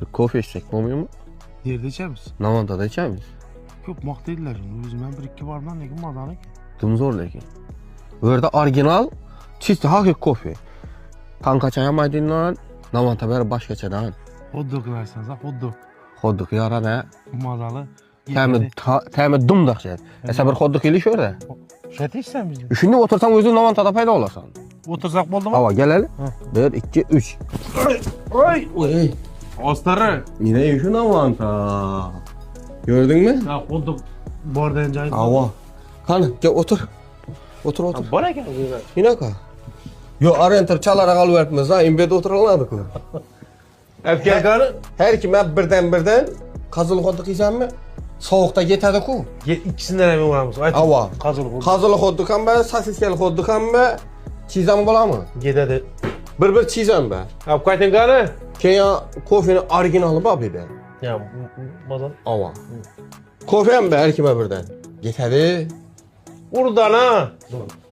Bir kofe içsek olmuyor mu? Nerede içemiz? Navantada içer miyiz? Yok mak dediler şimdi. Yüzümden bir iki bardan ne ki madanı ki. Kim zor lekin. Burada orijinal çisti hakik kofe. Tanka çayamaydiğinden Navanta beri başkaçadan. Hodduk verseniz ha hodduk. Hodduk yara ne? Madalı. Temi dumdak şey. Esa bir hodduk ili şöyle. Şet içsen bizi. Şimdi otursan özün Navantada payda olasan. Otursak oldu mu? Hava gel hele. 1, 2, 3. Ay. Oy. Astarı. Yine şu Navanta. Gördün mü? Ya hodduk. Bardan cahil. Hava. Hani gel otur. Otur. Bana gel. Yine ka. Yo arenter çalarak alıvertmez ha. İmbede oturaladık mı? Hep gel kanı. Her kime birden kazılık olduk yiyeceğim mi? Soğukta yetedi ku. İkisinden emin varmış. Hava. Kazılık oldu. Kazılık olduk hem be, sasiskelik olduk hem be. Çizem bola mı? Gede Bir çizem be. Hep kaytın kanı. Kenya kofenin orijinali bak bir de. Ya madan. Hava. Kofe hem be her kime birden. Yetedi. Buradan ha.